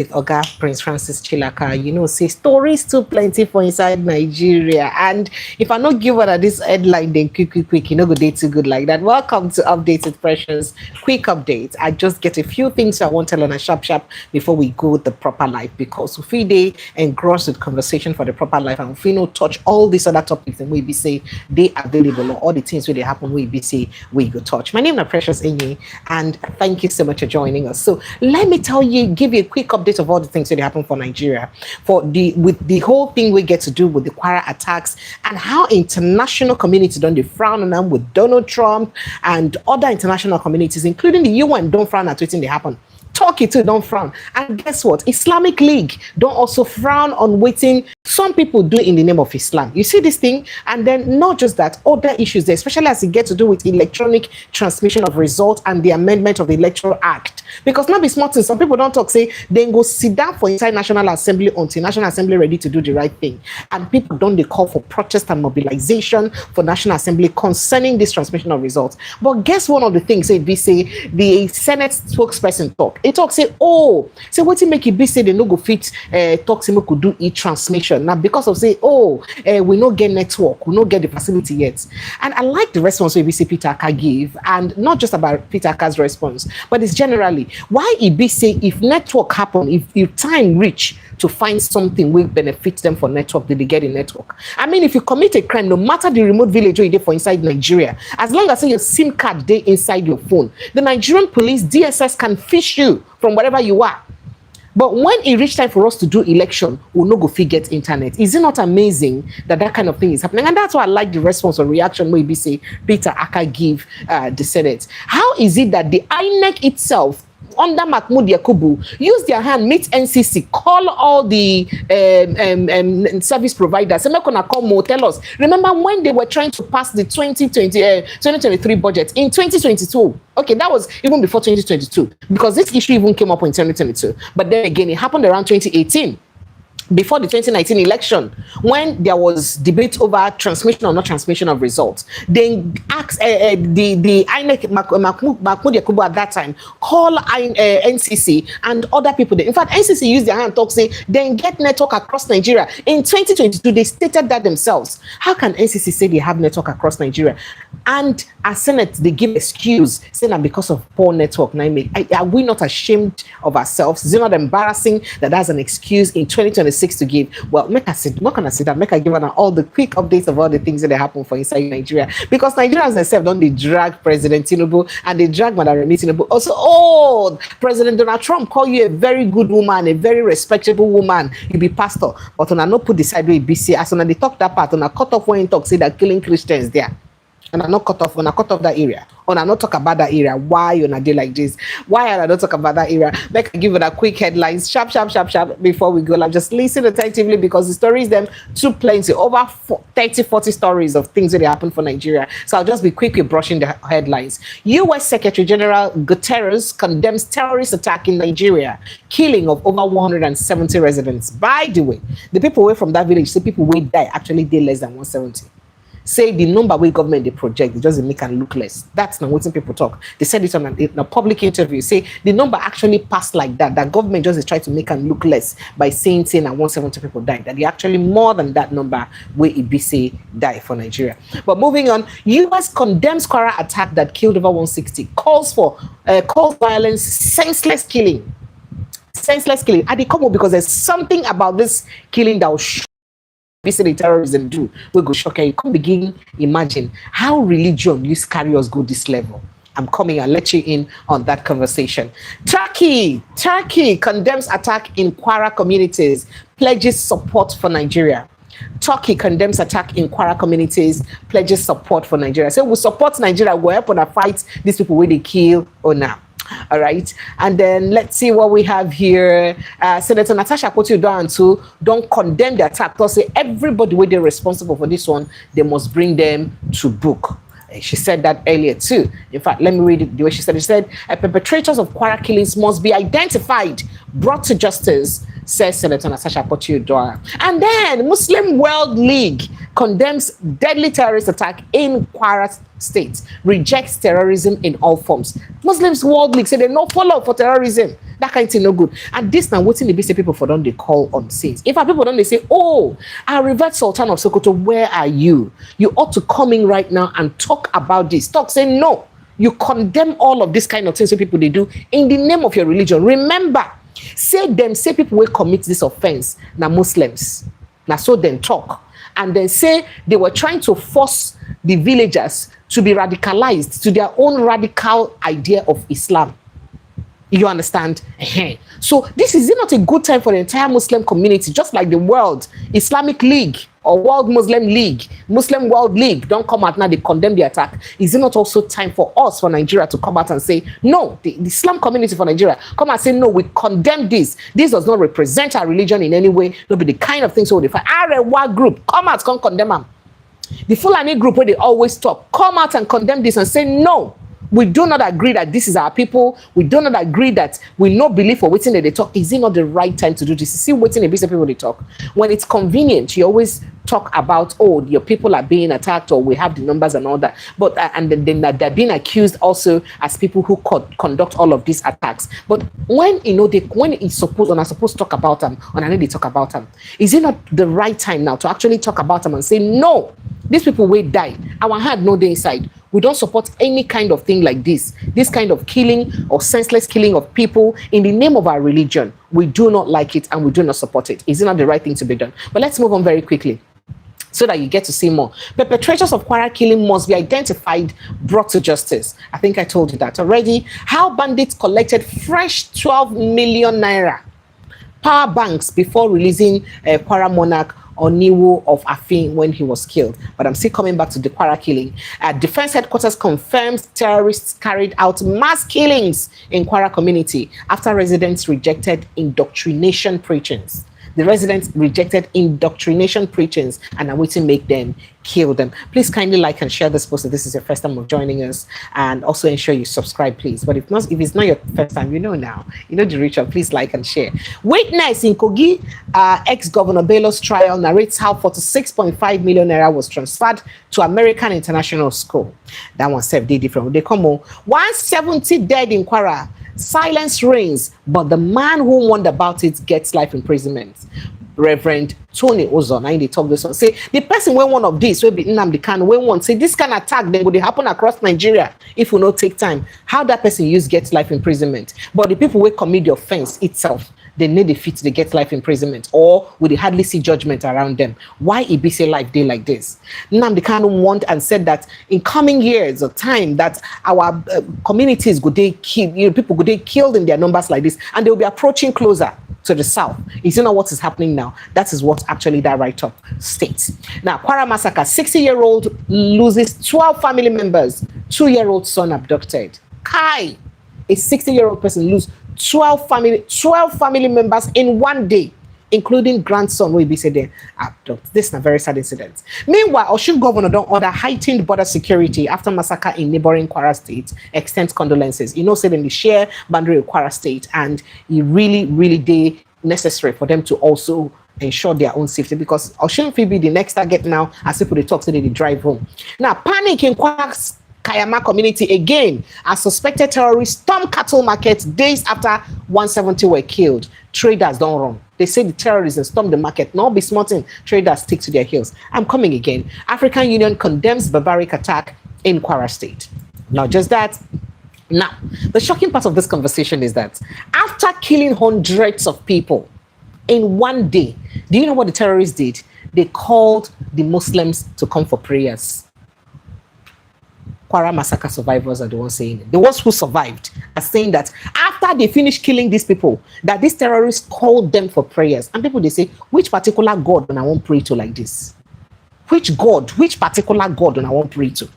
with Oga Prince Francis Chilaka, say stories too plenty for inside Nigeria. And if I not give one at this headline, then quick, go day too good like that. Welcome to Updated Precious Quick Update. I just get a few things I want to tell on a sharp before we go the proper life, because if they engross with conversation for the proper life and if we no touch all these other topics and we be say they available or all the things where they happen, we be say we go touch. My name is Precious Enyi, and thank you so much for joining us. So let me give you a quick update of all the things that happen for Nigeria, with the whole thing we get to do with the Kwara attacks and how international community don't they frown on them with Donald Trump and other international communities, including the UN, don't frown at waiting they happen. Turkey too don't frown, and guess what? Islamic League don't also frown on waiting some people do in the name of Islam. You see this thing, and then not just that, other issues there, especially as it gets to do with electronic transmission of results and the amendment of the Electoral Act. Because not be smart, some people don't talk, say then go sit down for inside National Assembly until National Assembly ready to do the right thing, and people don't they call for protest and mobilization for National Assembly concerning this transmission of results. But guess one of the things say the Senate spokesperson talk. It talk say, what to make it be say they no go fit talk say we could do e-transmission now because of say we no get network, we no get the facility yet. And I like the response we see Peter Aka give, and not just about Peter Aka's response, but it's generally why it be say if network happen, if time reach to find something will benefit them for network, did they get a network? I mean, if you commit a crime, no matter the remote village you're for inside Nigeria, as long as your SIM card day inside your phone, the Nigerian police, DSS can fish you from wherever you are. But when it reached time for us to do election, we'll not go get internet. Is it not amazing that kind of thing is happening? And that's why I like the response or reaction maybe say Peter Aka give the Senate. How is it that the INEC itself under Mahmoud Yakubu use their hand, meet NCC, call all the service providers, and call more, tell us. Remember when they were trying to pass the 2023 budget in 2022? Okay, that was even before 2022, because this issue even came up in 2022. But then again, it happened around 2018. Before the 2019 election, when there was debate over transmission or not transmission of results, then asked the INEC, Mahmoud Yakubu at that time, call NCC and other people there. In fact, NCC used their hand talk, say, then get network across Nigeria. In 2022, they stated that themselves. How can NCC say they have network across Nigeria? And as Senate, they give excuse, saying that because of poor network. Are we not ashamed of ourselves? Is it not embarrassing that that's an excuse in 2026 to give? Well, make I give all the quick updates of all the things that happen for inside Nigeria, because Nigerians themselves don't they drag President Tinubu and they drag Madam Remi Tinubu. Also, President Donald Trump call you a very good woman, a very respectable woman. You be pastor, but on a no put the side way BC as on they talk that part on a cut off when talk say that killing Christians there. And I'm not cut off that area. And I not talk about that area. Why on a day like this? Why I don't talk about that area? Make I give it a quick headlines, sharp before we go. Like just listen attentively, because the stories them too plenty. Over 30-40 stories of things that happen for Nigeria. So I'll just be quickly brushing the headlines. U.S. Secretary General Guterres condemns terrorist attack in Nigeria, killing of over 170 residents. By the way, the people away from that village, the people will die actually did less than 170. Say the number where government they project, it doesn't make them look less. That's not what people talk. They said it on a public interview. Say the number actually passed like that. That government just is trying to make them look less by saying that 170 people died. That they actually more than that number where it be say die for Nigeria. But moving on, U.S. condemns Kwara attack that killed over 160. Calls violence, senseless killing. Senseless killing. And they come up because there's something about this killing that will basically terrorism do. We go shock you. Come begin imagine how religion used carry us go this level. I'm coming and let you in on that conversation. Turkey condemns attack in Kwara communities, pledges support for Nigeria. Turkey condemns attack in Kwara communities, pledges support for Nigeria. So we support Nigeria. We're helping to fight these people where they kill or now. All right, and then let's see what we have here. Senator Natasha Akpoti-Uduaghan don't condemn the attack. Because say everybody where they're responsible for this one, they must bring them to book. She said that earlier too. In fact, let me read it the way she said. She said, perpetrators of Kwara killings must be identified, brought to justice, says Senator Natasha Akpoti-Uduaghan. And then Muslim World League condemns deadly terrorist attack in Kwara State rejects terrorism in all forms. Muslims World League say they no follow for terrorism. That kind of thing no good. And this now waiting the BC people for them they call on saints. If our people don't they say, oh, our Revered Sultan of Sokoto, where are you? You ought to come in right now and talk about this. Talk, say no. You condemn all of this kind of things that people they do in the name of your religion. Remember, say people will commit this offense. Now Muslims. Now so then talk. And then say they were trying to force the villagers to be radicalized to their own radical idea of Islam. You understand? So this is not a good time for the entire Muslim community, just like the World Islamic League or World Muslim League, Muslim World League, don't come out now, they condemn the attack. Is it not also time for us, for Nigeria, to come out and say, no, the Islam community for Nigeria, come and say, no, we condemn this. This does not represent our religion in any way. It'll be the kind of things we define. Arewa group, come out, come condemn them. The Fulani group where they always talk, come out and condemn this and say, no, we do not agree that this is our people. We do not agree that we no believe for waiting that they talk. Is it not the right time to do this? You see, waiting a bit of people they talk. When it's convenient, you always talk about, oh, your people are being attacked or we have the numbers and all that. But and then they're being accused also as people who conduct all of these attacks. But when when it's supposed, when I'm supposed to talk about them, when I know they talk about them, is it not the right time now to actually talk about them and say, no, these people will die. Our heart no day inside. We don't support any kind of thing like this kind of killing or senseless killing of people in the name of our religion. We do not like it and we do not support it. Is it not the right thing to be done? But let's move on very quickly so that you get to see more. Perpetrators of Kwara killing must be identified, brought to justice. I think I told you that already. How bandits collected fresh 12 million naira power banks before releasing Kwara monarch Oniwo of Afin when he was killed. But I'm still coming back to the Kwara killing. Defense headquarters confirms terrorists carried out mass killings in Kwara community after residents rejected indoctrination preachings. The residents rejected indoctrination preachings and are waiting to make them kill them. Please kindly like and share this post if this is your first time of joining us, and also ensure you subscribe, please. But if it's not your first time, you know now, you know the ritual. Please like and share. Witness in Kogi, ex-Governor Bello's trial narrates how 46.5 million naira was transferred to American International School. That one said they different. They come on 170 dead in Kwara. Silence reigns, but the man who warned about it gets life imprisonment. Reverend Tony Ozon, I they talk this one. Say the person when one of these will be Nnamdi Kanu, when one say this kind of attack then would happen across Nigeria if we not take time. How that person gets life imprisonment, but the people will commit the offense itself, they need the fit to get life imprisonment, or would they hardly see judgment around them? Why it be say life day like this? Nnamdi Kanu warned and said that in coming years of time that our communities would they kill, people would they killed in their numbers like this, and they will be approaching closer to the south. Is you know what is happening now? That is what actually that write-up states. Now, Kwara massacre, 60-year-old loses 12 family members, 2-year-old son abducted. Kai, a 60-year-old person lose 12 family members in one day, including grandson will be said there abduct. This is a very sad incident. Meanwhile, Osun governor don't order heightened border security after massacre in neighboring Kwara state. Extends condolences. You know, said in the share boundary of Kwara state, and it really they necessary for them to also ensure their own safety, because Osun will be the next target now as people they talk so they drive home. Now, panic in Kwara Kayama community again as suspected terrorists storm cattle market days after 170 were killed. Traders don't run. They say the terrorists storm the market. Not be smarting. Traders stick to their heels. I'm coming again. African Union condemns barbaric attack in Kwara State. Not just that. Now, the shocking part of this conversation is that after killing hundreds of people in one day, do you know what the terrorists did? They called the Muslims to come for prayers. Kwara massacre survivors are the ones saying it. The ones who survived are saying that after they finished killing these people, that these terrorists called them for prayers. And people, they say, which particular God do I want to pray to like this? Which God, which particular God do I want to pray to?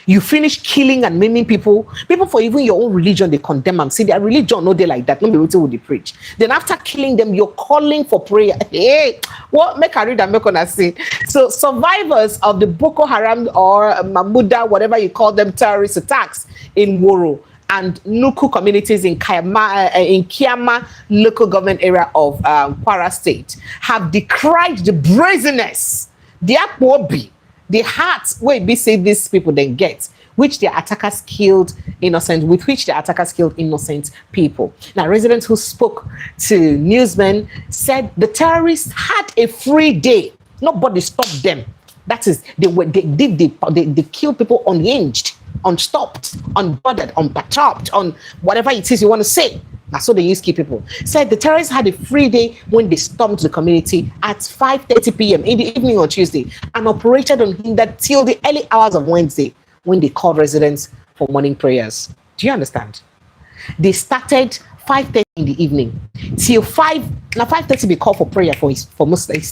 You finish killing and maiming people for even your own religion, they condemn them. See, their religion, no, they like that. No, what they preach. Then after killing them, you're calling for prayer. Hey, what make I read and make on say? So survivors of the Boko Haram or Mahmuda, whatever you call them, terrorist attacks in Woro and Nuku communities in Kiama local government area of Kwara State have decried the brazenness, the akwobi, the heart where we say these people then get which their attackers killed innocent people. Now, residents who spoke to newsmen said the terrorists had a free day. Nobody stopped them. That is, they killed people unhinged, unstopped, unbothered, unperturbed, on whatever it is you want to say. That's what they used to keep people. Said the terrorists had a free day when they stormed the community at 5:30 p.m. in the evening on Tuesday and operated unhindered till the early hours of Wednesday when they called residents for morning prayers. Do you understand? They started 5:30 in the evening till 5:30 be called for prayer for Muslims,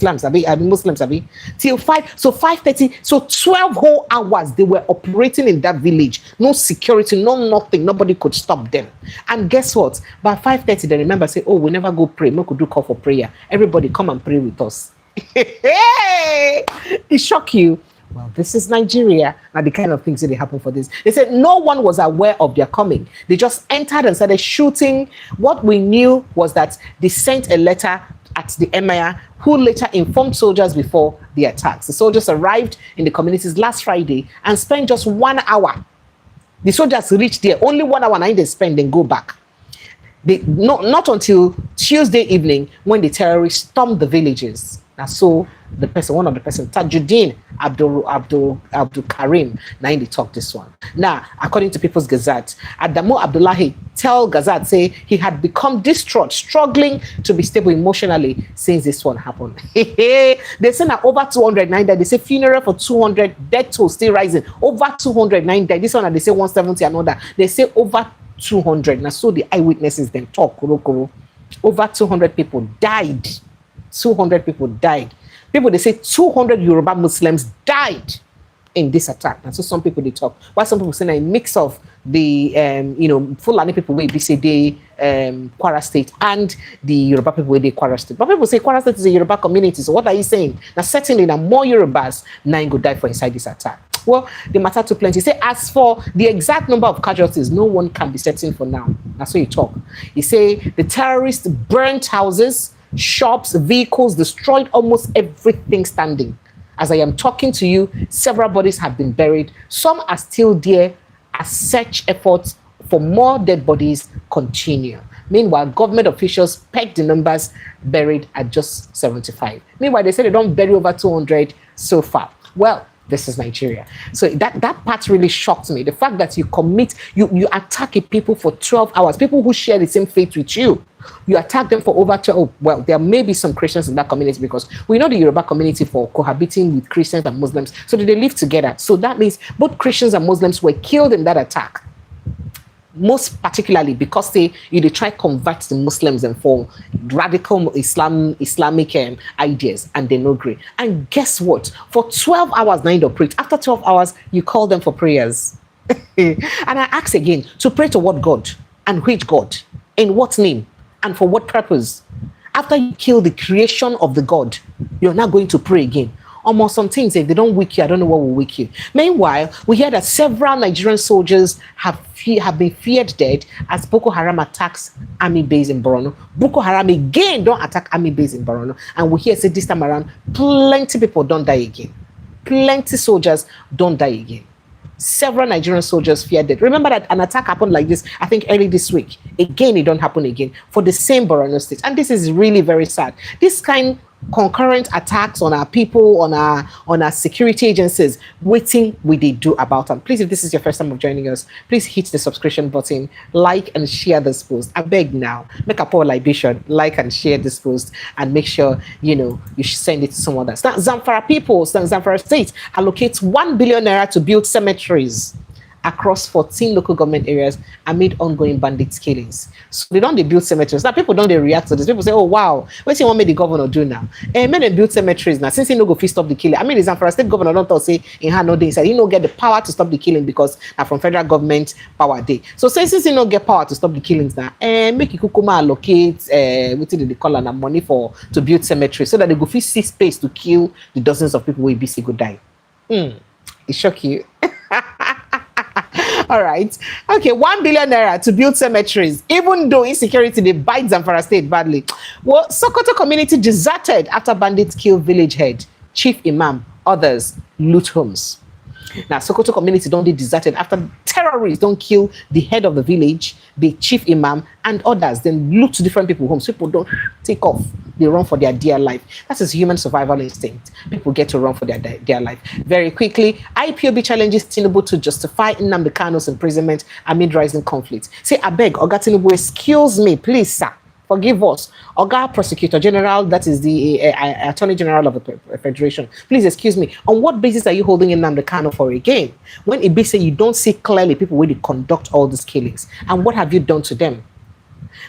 till 5, so 5:30, so 12 whole hours they were operating in that village. No security, no nothing, nobody could stop them. And guess what? By 5:30 they remember, say, oh, we never go pray, we could do call for prayer. Everybody come and pray with us. It shock you. Well, this is Nigeria, and the kind of things that happen for this. They said no one was aware of their coming. They just entered and started shooting. What we knew was that they sent a letter at the emir, who later informed soldiers before the attacks. The soldiers arrived in the communities last Friday and spent just 1 hour. The soldiers reached there, only 1 hour, and they spend, then go back. Not until Tuesday evening when the terrorists stormed the villages. Now, so one of the person, Tajuddin Abdul Karim, now they talk this one. Now, according to People's Gazette, Adamu Abdullahi tell Gazette, say he had become distraught, struggling to be stable emotionally since this one happened. They say now over 209 died. They say funeral for 200, death toll still rising. Over 209 died. This one, they say 170 another. They say over 200. Now, so the eyewitnesses then talk. Over 200 people died. 200 people died. People, they say 200 Yoruba Muslims died in this attack. And so some people, they talk. While some people say a mix of the, Fulani people where they say they, Kwara State, and the Yoruba people where they Kwara State. But people say Kwara State is a Yoruba community. So what are you saying? Now, certainly, now more Yorubas now go die for inside this attack. Well, the matter too plenty. Say, as for the exact number of casualties, no one can be certain for now. That's what you talk. You say the terrorists burnt houses, shops, vehicles, destroyed almost everything standing. As I am talking to you, several bodies have been buried. Some are still there as search efforts for more dead bodies continue. Meanwhile, government officials pegged the numbers buried at just 75. Meanwhile, they say they don't bury over 200 so far. Well, this is Nigeria. So that part really shocked me. The fact that you attack people for 12 hours, people who share the same faith with you. You attack them for over 12. Well, there may be some Christians in that community because we know the Yoruba community for cohabiting with Christians and Muslims. So they live together. So that means both Christians and Muslims were killed in that attack. Most particularly because they try to convert the Muslims and for radical Islamic ideas, and they no agree. And guess what? For 12 hours, now you pray. After 12 hours, you call them for prayers. And I ask again, to pray to what God? And which God? In what name? And for what purpose? After you kill the creation of the God, you're not going to pray again. Almost some things, if they don't wake you, I don't know what will wake you. Meanwhile, we hear that several Nigerian soldiers have been feared dead as Boko Haram attacks army base in Borno. Boko Haram again don't attack army base in Borno. And we hear say this time around, plenty people don't die again. Plenty soldiers don't die again. Several Nigerian soldiers feared dead. Remember that an attack happened like this, I think, early this week. Again, it don't happen again for the same Borno state. And this is really very sad. This kind concurrent attacks on our people, on our security agencies, waiting what they do about them. Please, if this is your first time of joining us, please hit the subscription button, like and share this post. I beg now, make a poor libation, like and share this post, and make sure you should send it to someone else. Now, Zamfara State allocates 1 billion naira to build cemeteries across 14 local government areas amid ongoing bandit killings. So they build cemeteries. Now people don't react to this. People say, oh wow, what you want me the governor do now? And men build cemeteries now. Since he no go fit stop the killing. I mean, the Zamfara State governor don't talk say in her no day. He said he no get the power to stop the killing because from federal government power day. So since he no get power to stop the killings now, make Kukuma allocate what did they call and money to build cemeteries so that they go fit see space to kill the dozens of people who BC go die. It shock you. All right. Okay, 1 billion naira to build cemeteries, even though insecurity, they bite Zamfara State badly. Well, Sokoto community deserted after bandits kill village head, chief imam, others loot homes. Now, Sokoto community don't be deserted after terrorists don't kill the head of the village, the chief imam, and others. Then loot different people homes. People don't take off. They run for their dear life. That is human survival instinct. People get to run for their dear life. Very quickly, IPOB challenges Tinubu to justify Nnamdi Kanu's imprisonment amid rising conflict. Say, I beg, Oga Tinubu, excuse me, please, sir. Forgive us. Oga Prosecutor General, that is the Attorney General of the Federation. Please excuse me. On what basis are you holding Nnamdi Kanu for again? When Ibe say you don't see clearly people where they conduct all these killings. And what have you done to them?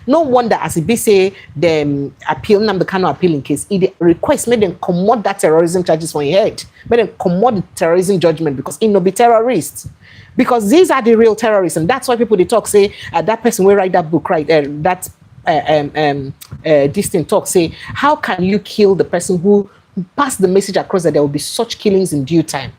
No wonder as Ibe say them appeal Nnamdi Kanu appealing case, it request made them commode that terrorism charges from your head. Made them commode the terrorism judgment because it no be terrorists. Because these are the real terrorists. And that's why people they talk say that person will write that book, right? This thing talk say, how can you kill the person who passed the message across that there will be such killings in due time?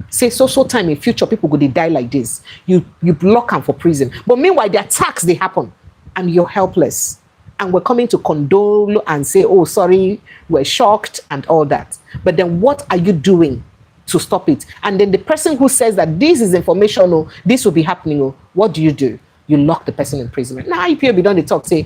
Say so time in future people go they die like this. You block them for prison. But meanwhile the attacks they happen and you're helpless. And we're coming to condole and say, oh sorry, we're shocked and all that. But then what are you doing to stop it? And then the person who says that this is information, or this will be happening, or what do? You lock the person in imprisonment. Now, IPOB don't they talk, say,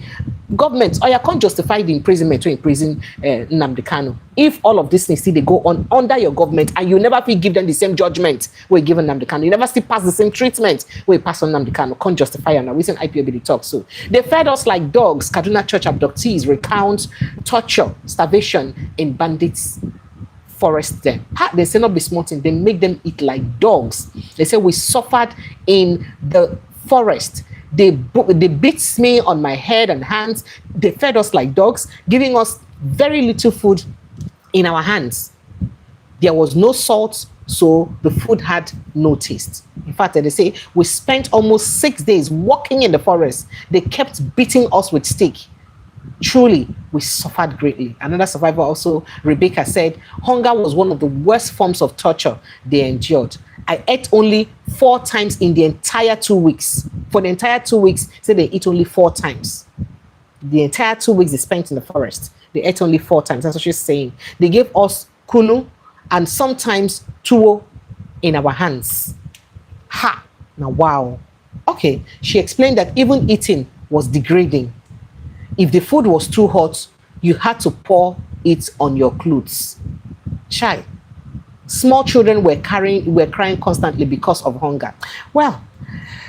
government, or you can't justify the imprisonment to imprison Nnamdi Kanu. If all of these things still they go on under your government and you never give them the same judgment where you give Nnamdi Kanu, you never still pass the same treatment where you pass on Nnamdi Kanu, can't justify it. Now, we seen IPOB they talk. So they fed us like dogs. Kaduna Church abductees recount torture, starvation in bandits. Forest them. They say not be smarting, they make them eat like dogs. They say we suffered in the forest. They beat me on my head and hands. They fed us like dogs, giving us very little food in our hands. There was no salt, so the food had no taste. In fact, they say we spent almost 6 days walking in the forest. They kept beating us with stick. Truly, we suffered greatly. Another survivor also, Rebecca, said, hunger was one of the worst forms of torture they endured. I ate only 4 times in the entire 2 weeks. For the entire 2 weeks, say they eat only 4 times. The entire 2 weeks they spent in the forest, they ate only 4 times. That's what she's saying. They gave us kunu and sometimes tuwo in our hands. Ha! Now, wow. Okay, she explained that even eating was degrading. If the food was too hot, you had to pour it on your clothes. Chai. Small children were crying constantly because of hunger. Well,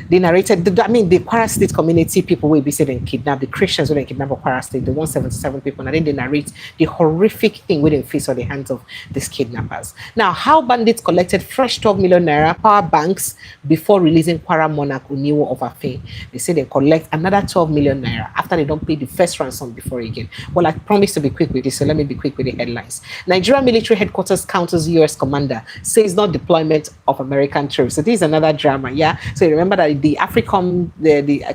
they narrated, the Kwara State community people will be said and kidnapped, the Christians when they kidnapped Kwara State, the 177 people, and then they narrate the horrific thing we didn't face on the hands of these kidnappers. Now, how bandits collected fresh 12 million naira power banks before releasing Kwara monarch Uniwo of Afe. They say they collect another 12 million naira after they don't pay the first ransom before again. Well, I promised to be quick with this, so let me be quick with the headlines. Nigeria military headquarters counters US commander, says not deployment of American troops. So this is another drama, yeah? So you remember that the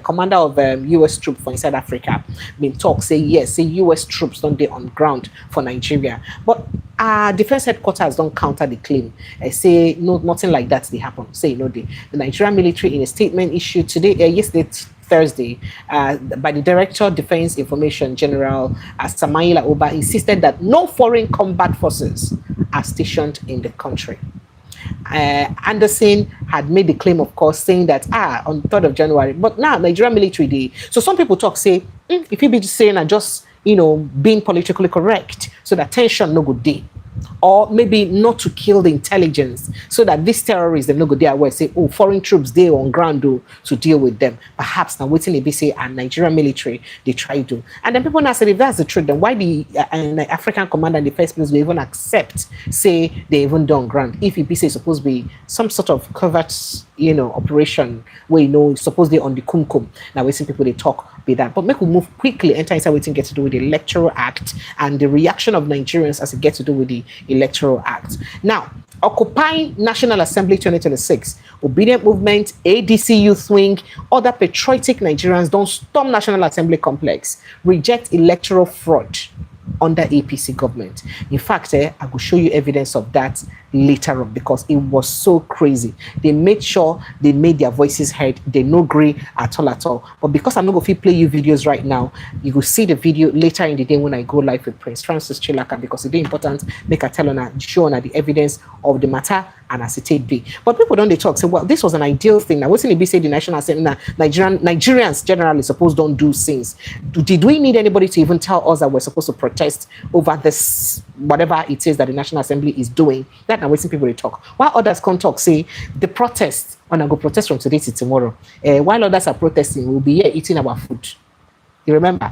commander of US troops for inside Africa been talk, say yes, say US troops don't they on ground for Nigeria. But defense headquarters don't counter the claim. Say no, nothing like that they happen. Say no, the Nigerian military in a statement issued today, yesterday, Thursday, by the Director of Defense Information General Samaila Oba, insisted that no foreign combat forces are stationed in the country. Anderson had made the claim, of course, saying that on 3rd of January, but now Nigerian military day. So some people talk, say, if you be just saying and just being politically correct, so that tension no good day. Or maybe not to kill the intelligence, so that these terrorists them no go there where say, oh, foreign troops there on ground to deal with them. Perhaps now waiting they say and Nigerian military they try to. And then people now say if that's the truth, then why the African commander in the first place will even accept say they even done ground if it be say supposed to be some sort of covert operation where supposedly on the kumkum. Now we see people they talk be that. But make we move quickly, enter inside what get to do with the Electoral Act and the reaction of Nigerians as it gets to do with the Electoral Act. Now, occupying National Assembly 2026, Obedient Movement, ADC Youth Wing, other patriotic Nigerians don't storm National Assembly complex, reject electoral fraud under APC government. In fact, I will show you evidence of that later on because it was so crazy. They made sure they made their voices heard. They no agree at all. But because I'm not going to play you videos right now, you will see the video later in the day when I go live with Prince Francis Chilaka because it's important. Make a tell on show on the evidence of the matter and as it be. But people don't they talk, say, well, this was an ideal thing. Now, what's in be say the National Assembly, Nigerians generally suppose don't do things. Did we need anybody to even tell us that we're supposed to protest over this, whatever it is that the National Assembly is doing? That now waiting people to talk. While others can't talk, say, the protest, and I go protest from today to tomorrow. While others are protesting, we'll be here eating our food. You remember?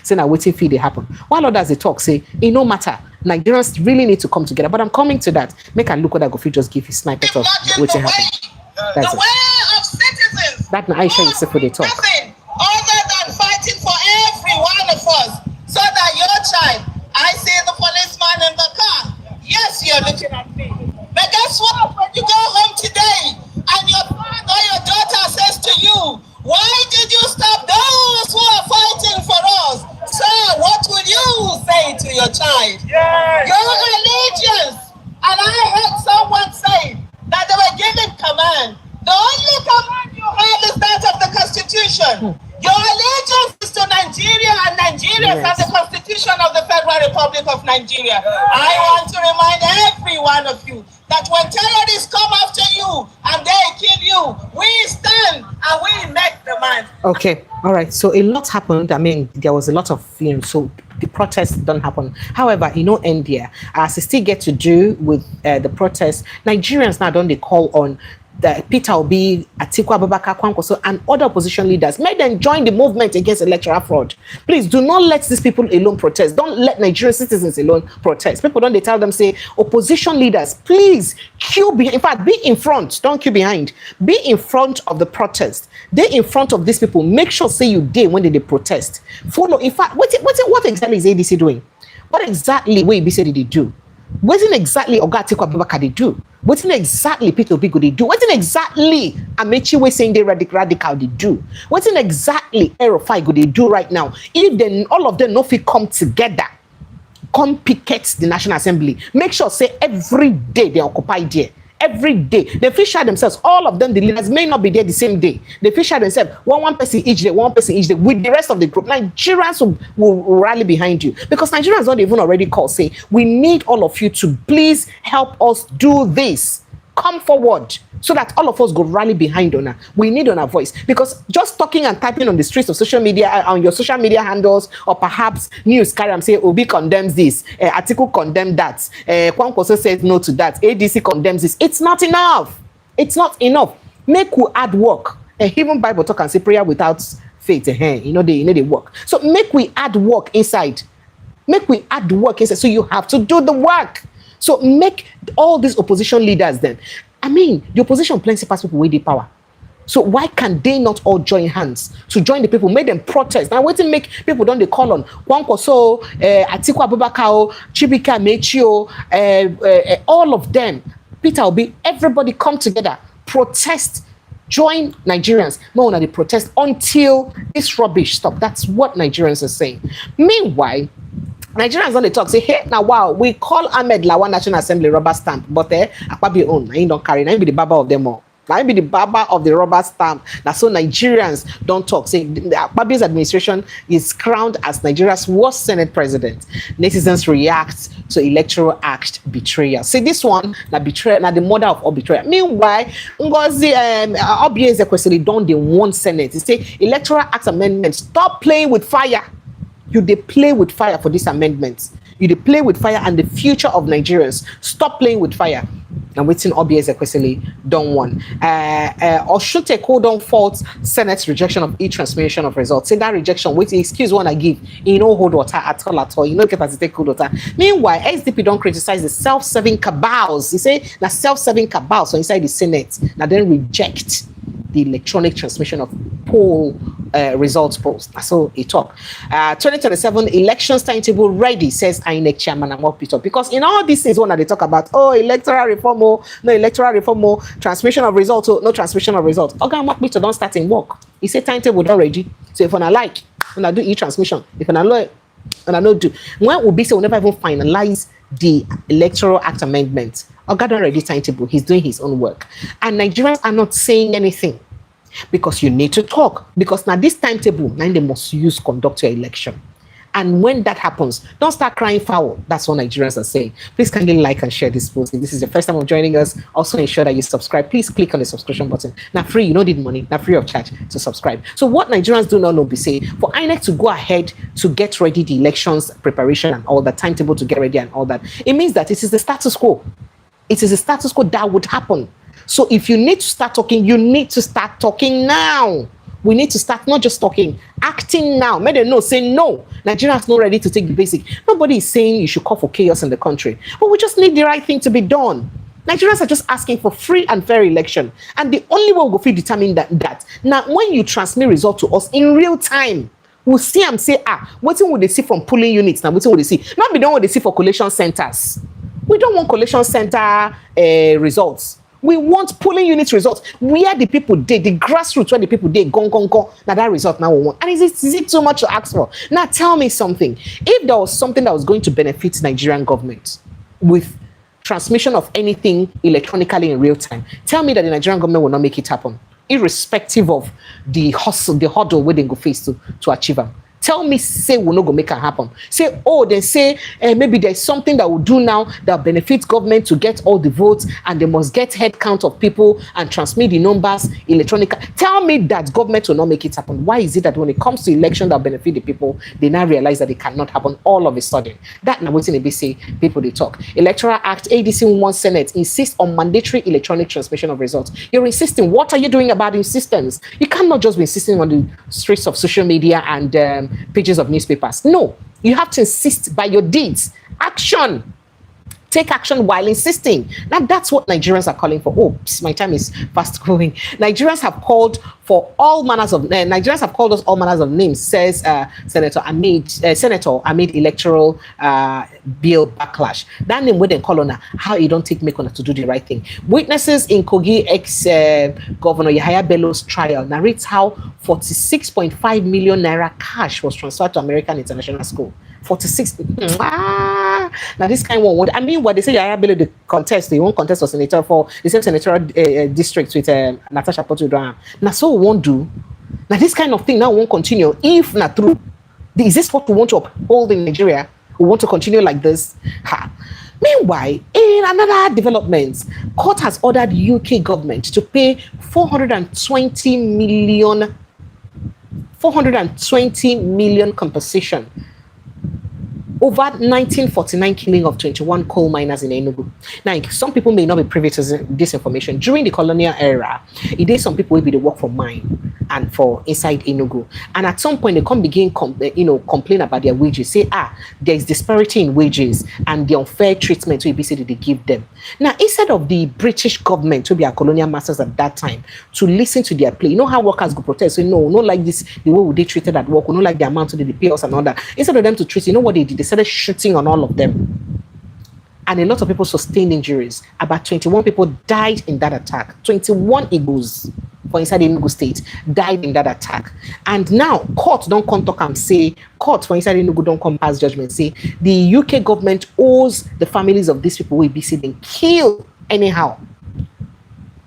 So now waiting for it to happen. While others they talk, say, it no matter. Nigerians really need to come together. But I'm coming to that. Make a look what I go for just give you snippet of what's happening. The way of citizens. That now Aisha is for the talk. Nothing other than fighting for every one of us. So that your child, I see the policeman in the car. Yes, you're looking at me. But guess what? When you go home today and your son or your daughter says to you, why did you stop those who are fighting for us? Sir, what will you say to your child? Yes. Your allegiance. And I heard someone say that they were giving command. The only command you have is that of the Constitution. Your allegiance is to Nigeria and Nigerians and the Constitution of the Federal Republic of Nigeria. I want to remind every one of you that when terrorists come after you and they kill you, we stand and we make demand. Okay, all right. So a lot happened. I mean, there was a lot of, so the protests don't happen. However, end there. As they still get to do with the protests, Nigerians now don't they call on the Peter Obi, Atiku Abubakar, Kwankwaso, and other opposition leaders. Make them join the movement against electoral fraud. Please do not let these people alone protest. Don't let Nigerian citizens alone protest. People don't they tell them, say, opposition leaders, please queue behind. In fact, be in front. Don't queue behind. Be in front of the protest. They in front of these people. Make sure say you did when they protest. Follow. In fact, what exactly is ADC doing? What exactly will be said did they do? What exactly Oga Atiku Abubakar they do? What exactly Peter Obi they do? What exactly Amechi we saying they radical they do? What exactly Erofai go they do right now? If then all of them no fit come together, come picket the National Assembly, make sure say every day they occupy there. Every day they feature themselves. All of them, the leaders may not be there the same day. They feature themselves one person each day, one person each day with the rest of the group. Nigerians will rally behind you because Nigerians don't even already call, say, we need all of you to please help us do this. Come forward so that all of us go rally behind Ona. We need Ona voice because just talking and typing on the streets of social media, on your social media handles, or perhaps news carry and say Obi condemns this, Atiku condemns that, Kwankwaso says no to that, ADC condemns this. It's not enough. It's not enough. Make we add work. Even Bible talk and say prayer without faith. They work. So make we add work inside. Make we add work inside. So you have to do the work. So make all these opposition leaders then. I mean, the opposition plenty pass people with the power. So why can they not all join hands to join the people, make them protest? Now, waiting make people don't they call on Kwankwaso, Atiku Abubakar, Chibika Mechio, all of them, Peter Obi, everybody come together, protest, join Nigerians. No one they protest until this rubbish stop. That's what Nigerians are saying. Meanwhile, Nigerians on the talk say, hey, now wow, we call Ahmed Lawan National Assembly rubber stamp, but Akpabi own, I don't carry, I be the baba of them all. I be the baba of the rubber stamp. That's so Nigerians don't talk. Say Akpabi's administration is crowned as Nigeria's worst Senate president. Netizens react to Electoral Act betrayal. See this one, now betrayal, now the mother of all betrayal. Meanwhile, Ngozi Obi is actually done the one Senate. They say Electoral Act amendment. Stop playing with fire. You they play with fire for these amendments. You they play with fire and the future of Nigerians. Stop playing with fire. I'm waiting obvious equally don't want. Or should take hold on fault Senate's rejection of e-transmission of results. Say that rejection, wait, excuse one I give. You know hold water at all. You know capacity hold water. Meanwhile, SDP don't criticize the self-serving cabals. You say the self-serving cabals so inside the Senate. Now then reject the electronic transmission of poll results polls. So it talk. 2027 elections timetable ready, says INEC chairman and Peter. Because in all these things, when they talk about electoral reform, no electoral reform, transmission of results, no transmission of results. Okay, Peter don't start in work. He said timetable already. So if I like, when I do e-transmission, if I like, and I don't do, when will be say we'll never even finalize the Electoral Act amendment. Oga already timetable. He's doing his own work, and Nigerians are not saying anything because you need to talk. Because now this timetable, now they must use conduct your election, And when that happens, don't start crying foul. That's what Nigerians are saying. Please kindly like and share this post. If this is the first time of joining us, also ensure that you subscribe. Please click on the subscription button. Now free, you don't need money, not free of charge to subscribe. So what Nigerians do not know, be say, for INEC to go ahead to get ready the elections preparation and all that, timetable to get ready and all that, it means that it is the status quo. It is the status quo that would happen. So if you need to start talking, you need to start talking now. We need to start not just talking, acting now. May they know, say no. Nigerians not ready to take the basic. Nobody is saying you should call for chaos in the country, but we just need the right thing to be done. Nigerians are just asking for free and fair election, and the only way we will determine that. Now, when you transmit result to us in real time, we'll see and say, what will they see from polling units? Now, what will they see? Not be done what they see for collation centers. We don't want collation center results. We want polling unit results where the people did, the grassroots where the people did, gone. Now that result now we want. And is it too much to ask for? Now tell me something. If there was something that was going to benefit Nigerian government with transmission of anything electronically in real time, tell me that the Nigerian government will not make it happen, irrespective of the hustle, the hurdle where they go face to achieve them. Tell me, say we're not going to make it happen. Say, they say maybe there's something that we'll do now that benefits government to get all the votes, and they must get head count of people and transmit the numbers electronically. Tell me that government will not make it happen. Why is it that when it comes to election that benefit the people, they now realize that it cannot happen all of a sudden? That now what's in ABC, people they talk. Electoral Act, ADC 1 Senate insists on mandatory electronic transmission of results. You're insisting. What are you doing about insistence? You cannot just be insisting on the streets of social media and pages of newspapers. No, you have to insist by your deeds. Action. Take action while insisting. Now that's what Nigerians are calling for. Oh, my time is fast going. Nigerians have called for all manners of Nigerians have called us all manners of names, says Senator amid electoral bill backlash. That name wouldn't call on her, how you don't take Mekona to do the right thing. Witnesses in Kogi ex-Governor Yahaya Bello's trial narrates how 46.5 million naira cash was transferred to American International School. 46. Now this kind of one. I mean, what they say, Yahaya Bello the contest, they won't contest for senator for the same senatorial district with Natasha Potu-Durham. Now so we won't do. Now this kind of thing now won't continue. If not true, is this what we want to uphold in Nigeria? We want to continue like this. Meanwhile, in another development, court has ordered UK government to pay 420 million compensation over 1949 killing of 21 coal miners in Enugu. Now, some people may not be privy to this information. During the colonial era, it did some people will be the work for mine and for inside Enugu. And at some point, they come begin complain about their wages. Say, there is disparity in wages and the unfair treatment to EBC they give them. Now, instead of the British government, to be our colonial masters at that time, to listen to their plea, you know how workers go protest, say, no, not like this, the way they treated at work, not like the amount they pay us and all that. Instead of them to treat, you know what they did? They started shooting on all of them. And a lot of people sustained injuries. About 21 people died in that attack. 21 Igbos for inside the Enugu state died in that attack. And now, court don't come talk and say, court for inside Enugu don't come pass judgment, say, the UK government owes the families of these people will be seen killed anyhow.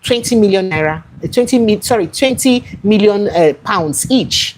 20 million naira, 20 million pounds each.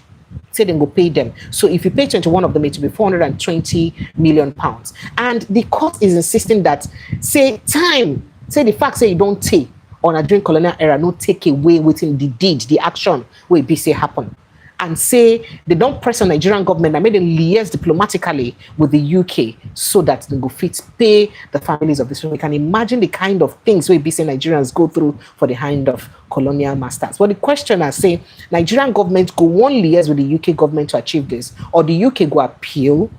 Say they go pay them. So if you pay 21 of them, it will be 420 million pounds. And the court is insisting that, say the fact say you don't take on a during colonial era, no take away within the deed, the action where it be say happen. And say they don't press on Nigerian government and made them liaise diplomatically with the UK so that they go fit pay the families of this. We can imagine the kind of things where BC Nigerians go through for the hand of colonial masters. But the question I say, Nigerian government go one liaise with the UK government to achieve this, or the UK go appeal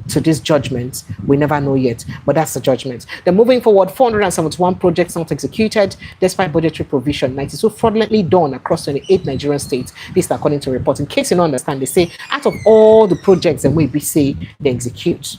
to this judgment. We never know yet, but that's the judgment. Then moving forward, 471 projects not executed despite budgetary provision, 92 fraudulently done across 28 Nigerian states. This is according to reports. In case you don't understand, they say out of all the projects and we say they execute.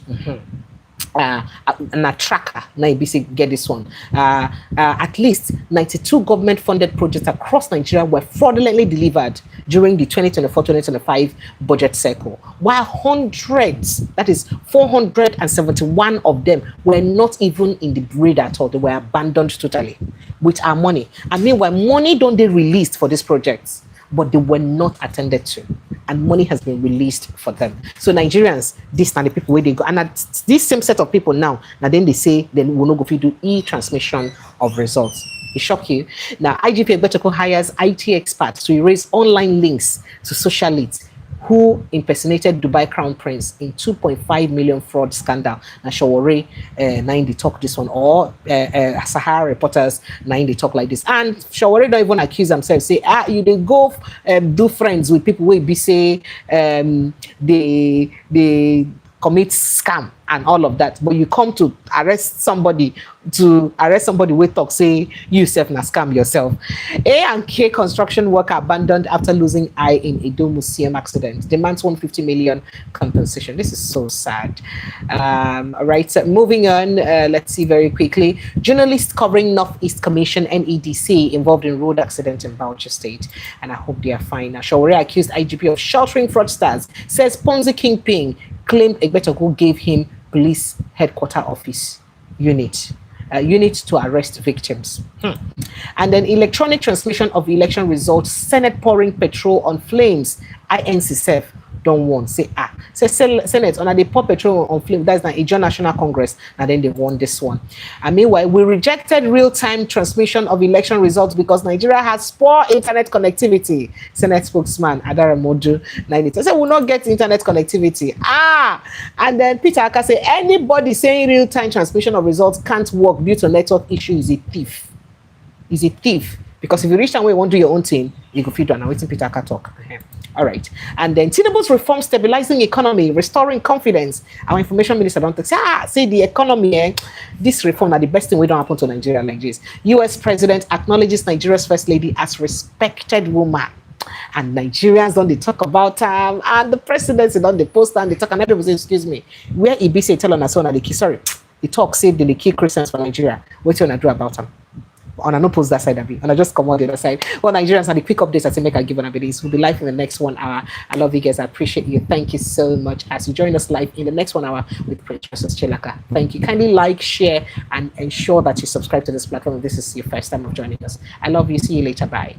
And a tracker, now ABC get this one. At least 92 government-funded projects across Nigeria were fraudulently delivered during the 2024-2025 budget cycle, while hundreds, that is 471 of them, were not even in the grid at all. They were abandoned totally with our money. I mean, when money don't they released for these projects, but they were not attended to. and money has been released for them. So Nigerians, this are the people where they go, and this same set of people now then they say they will not go to do e-transmission of results. It shock you. Now IGP Electoral hires IT experts to erase online links to socialites who impersonated Dubai Crown Prince in 2.5 million fraud scandal. And Shawore 90 talk this one, or Sahara reporters 90 talk like this. And Shawore don't even accuse themselves, say, you didn't go do friends with people who be say they commit scam and all of that, but you come to arrest somebody with talk say you self na scam yourself. A and K construction worker abandoned after losing eye in Edo Museum accident, demands 150 million compensation. This is so sad. All right, so moving on, let's see very quickly. Journalists covering Northeast Commission NEDC involved in road accident in Bauchi State, and I hope they are fine. Now, Shawore accused IGP of sheltering fraudsters, says Ponzi Kingpin claimed Egbetoku gave him police headquarter office unit to arrest victims. And then electronic transmission of election results, Senate pouring petrol on flames. INC self don't want say Senate on they pour petrol on flames. That's the Nigerian National Congress, and then they won this one. And meanwhile, we rejected real-time transmission of election results because Nigeria has poor internet connectivity. Senate spokesman Adara Modu 90 said we will not get internet connectivity. And then Peter Aka say anybody saying real-time transmission of results can't work due to network issue is a thief. Is a thief. Because if you reach time where you want to do your own thing, you go feed on. Now waiting Peter Aka talk. All right. And then Tinubu's reform stabilizing economy, restoring confidence. Our information minister don't say the economy, this reform are the best thing we don't happen to Nigeria like this. US president acknowledges Nigeria's first lady as respected woman. And Nigerians don't they talk about and the presidency don't they post and they talk and everybody say, excuse me, where EBC tell on us on the key, sorry, the talk saved the key Christians for Nigeria. What you wanna do about them? On a no post that side of it, and I just come on the other side. Well, Nigerians and the quick updates I say make I give on a video. We'll be live in the next 1 hour. I love you guys. I appreciate you. Thank you so much as you join us live in the next 1 hour with Princess Chilaka. Thank you. Kindly like, share, and ensure that you subscribe to this platform if this is your first time of joining us. I love you. See you later. Bye.